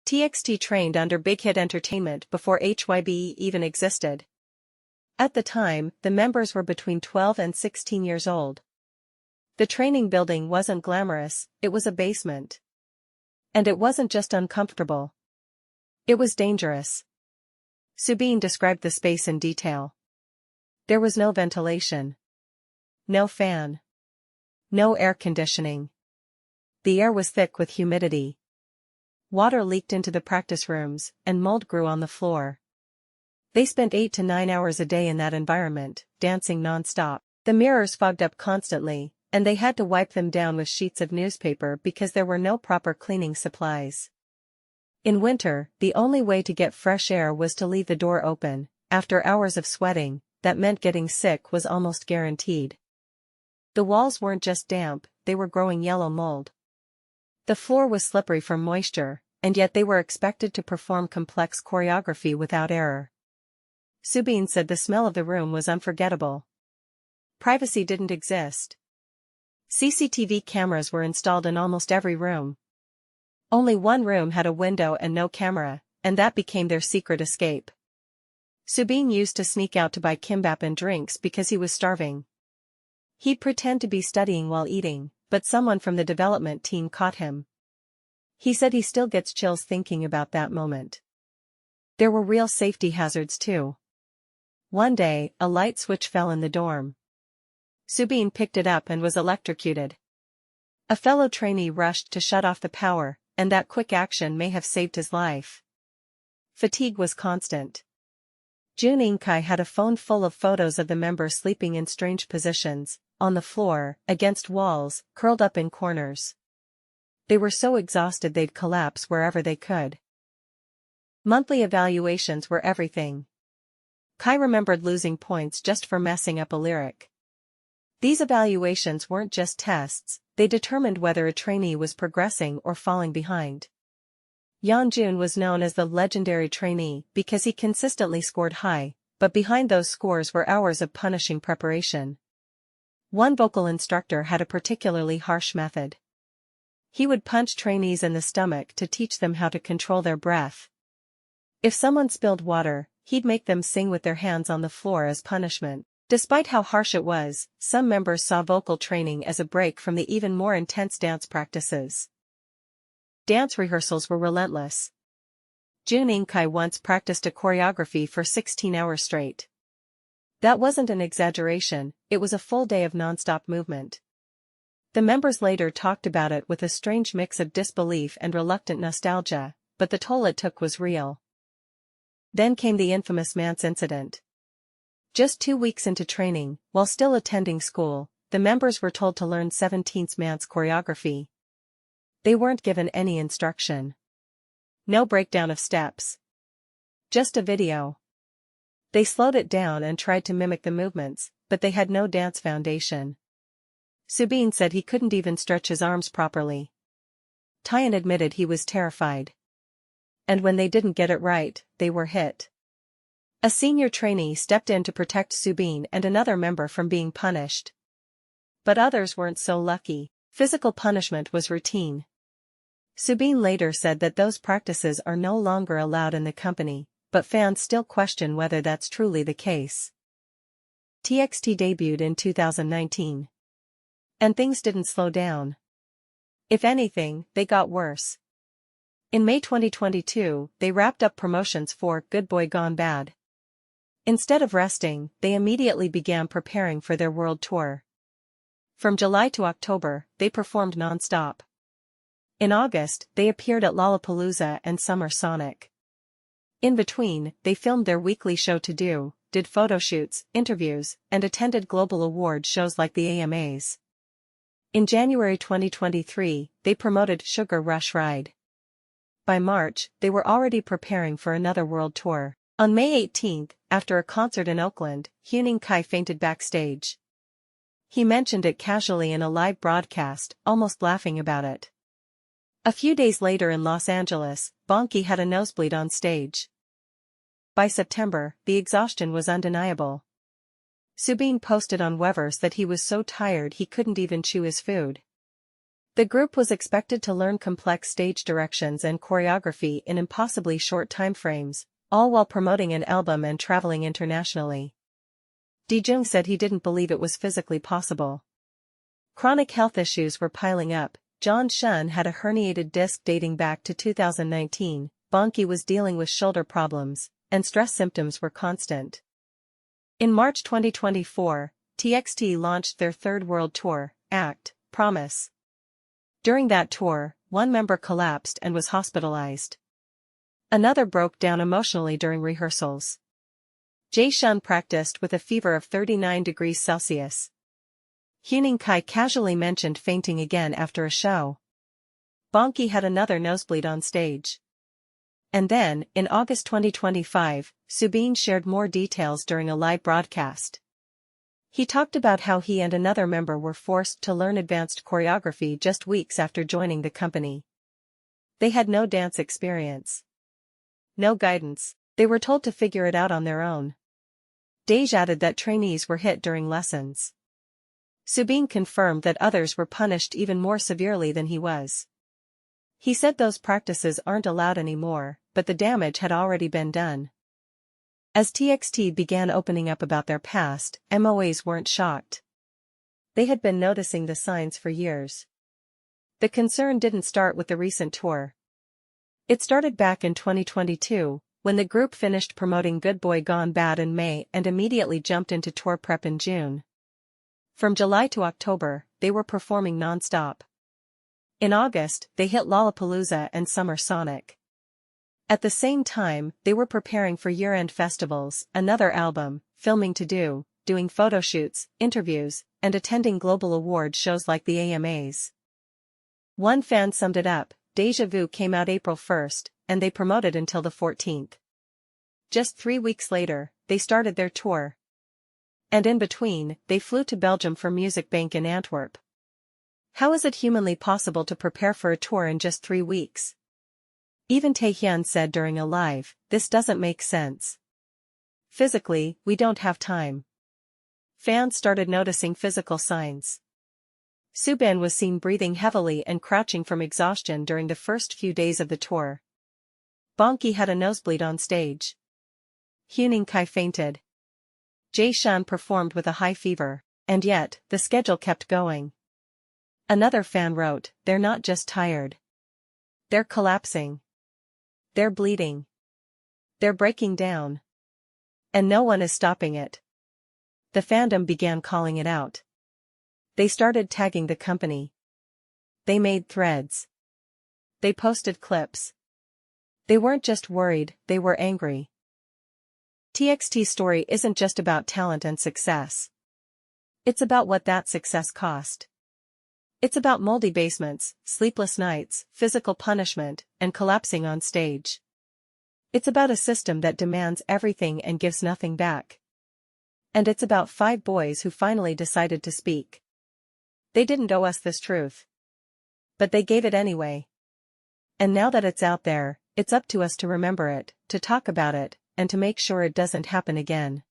TXT trained under Big Hit Entertainment before HYBE even existed. At the time, the members were between 12 and 16 years old. The training building wasn't glamorous, it was a basement. And it wasn't just uncomfortable. It was dangerous. Soobin described the space in detail. There was no ventilation. No fan. No air conditioning. The air was thick with humidity. Water leaked into the practice rooms, and mold grew on the floor. They spent 8 to 9 hours a day in that environment, dancing non-stop. The mirrors fogged up constantly, and they had to wipe them down with sheets of newspaper because there were no proper cleaning supplies. In winter, the only way to get fresh air was to leave the door open. After hours of sweating, that meant getting sick was almost guaranteed. The walls weren't just damp, they were growing yellow mold. The floor was slippery from moisture, and yet they were expected to perform complex choreography without error. Soobin said the smell of the room was unforgettable. Privacy didn't exist. CCTV cameras were installed in almost every room. Only one room had a window and no camera, and that became their secret escape. Soobin used to sneak out to buy kimbap and drinks because he was starving. He'd pretend to be studying while eating, but someone from the development team caught him. He said he still gets chills thinking about that moment. There were real safety hazards too. One day, a light switch fell in the dorm. Soobin picked it up and was electrocuted. A fellow trainee rushed to shut off the power, and that quick action may have saved his life. Fatigue was constant. Huning Kai had a phone full of photos of the members sleeping in strange positions, on the floor, against walls, curled up in corners. They were so exhausted they'd collapse wherever they could. Monthly evaluations were everything. Kai remembered losing points just for messing up a lyric. These evaluations weren't just tests, they determined whether a trainee was progressing or falling behind. Yeonjun was known as the legendary trainee because he consistently scored high, but behind those scores were hours of punishing preparation. One vocal instructor had a particularly harsh method. He would punch trainees in the stomach to teach them how to control their breath. If someone spilled water, he'd make them sing with their hands on the floor as punishment. Despite how harsh it was, some members saw vocal training as a break from the even more intense dance practices. Dance rehearsals were relentless. Huning Kai once practiced a choreography for 16 hours straight. That wasn't an exaggeration, it was a full day of non-stop movement. The members later talked about it with a strange mix of disbelief and reluctant nostalgia, but the toll it took was real. Then came the infamous Mance incident. Just 2 weeks into training, while still attending school, the members were told to learn 17th Mance choreography. They weren't given any instruction. No breakdown of steps. Just a video. They slowed it down and tried to mimic the movements, but they had no dance foundation. Soobin said he couldn't even stretch his arms properly. Taehyun admitted he was terrified. And when they didn't get it right, they were hit. A senior trainee stepped in to protect Soobin and another member from being punished. But others weren't so lucky. Physical punishment was routine. Soobin later said that those practices are no longer allowed in the company, but fans still question whether that's truly the case. TXT debuted in 2019. And things didn't slow down. If anything, they got worse. In May 2022, they wrapped up promotions for Good Boy Gone Bad. Instead of resting, they immediately began preparing for their world tour. From July to October, they performed non-stop. In August, they appeared at Lollapalooza and Summer Sonic. In between, they filmed their weekly show To Do, did photoshoots, interviews, and attended global award shows like the AMAs. In January 2023, they promoted Sugar Rush Ride. By March, they were already preparing for another world tour. On May 18, after a concert in Oakland, Huning Kai fainted backstage. He mentioned it casually in a live broadcast, almost laughing about it. A few days later in Los Angeles, Beomgyu had a nosebleed on stage. By September, the exhaustion was undeniable. Soobin posted on Weverse that he was so tired he couldn't even chew his food. The group was expected to learn complex stage directions and choreography in impossibly short timeframes, all while promoting an album and traveling internationally. Taehyun said he didn't believe it was physically possible. Chronic health issues were piling up. Yeonjun had a herniated disc dating back to 2019, Beomgyu was dealing with shoulder problems, and stress symptoms were constant. In March 2024, TXT launched their third world tour, Act, Promise. During that tour, one member collapsed and was hospitalized. Another broke down emotionally during rehearsals. Jae-shun practiced with a fever of 39 degrees Celsius. Huning Kai casually mentioned fainting again after a show. Beomgyu had another nosebleed on stage. And then, in August 2025, Soobin shared more details during a live broadcast. He talked about how he and another member were forced to learn advanced choreography just weeks after joining the company. They had no dance experience. No guidance, they were told to figure it out on their own. Taehyun added that trainees were hit during lessons. Soobin confirmed that others were punished even more severely than he was. He said those practices aren't allowed anymore, but the damage had already been done. As TXT began opening up about their past, MOAs weren't shocked. They had been noticing the signs for years. The concern didn't start with the recent tour. It started back in 2022, when the group finished promoting Good Boy Gone Bad in May and immediately jumped into tour prep in June. From July to October, they were performing non-stop. In August, they hit Lollapalooza and Summer Sonic. At the same time, they were preparing for year-end festivals, another album, filming to do, doing photo shoots, interviews, and attending global award shows like the AMAs. One fan summed it up, Deja Vu came out April 1st, and they promoted until the 14th. Just 3 weeks later, they started their tour. And in between, they flew to Belgium for Music Bank in Antwerp. How is it humanly possible to prepare for a tour in just 3 weeks? Even Taehyun said during a live, this doesn't make sense. Physically, we don't have time. Fans started noticing physical signs. Soobin was seen breathing heavily and crouching from exhaustion during the first few days of the tour. Beomgyu had a nosebleed on stage. Huning Kai fainted. Jae-shun performed with a high fever, and yet, the schedule kept going. Another fan wrote, they're not just tired. They're collapsing. They're bleeding. They're breaking down. And no one is stopping it. The fandom began calling it out. They started tagging the company. They made threads. They posted clips. They weren't just worried, they were angry. TXT's story isn't just about talent and success. It's about what that success cost. It's about moldy basements, sleepless nights, physical punishment, and collapsing on stage. It's about a system that demands everything and gives nothing back. And it's about 5 boys who finally decided to speak. They didn't owe us this truth. But they gave it anyway. And now that it's out there, it's up to us to remember it, to talk about it, and to make sure it doesn't happen again.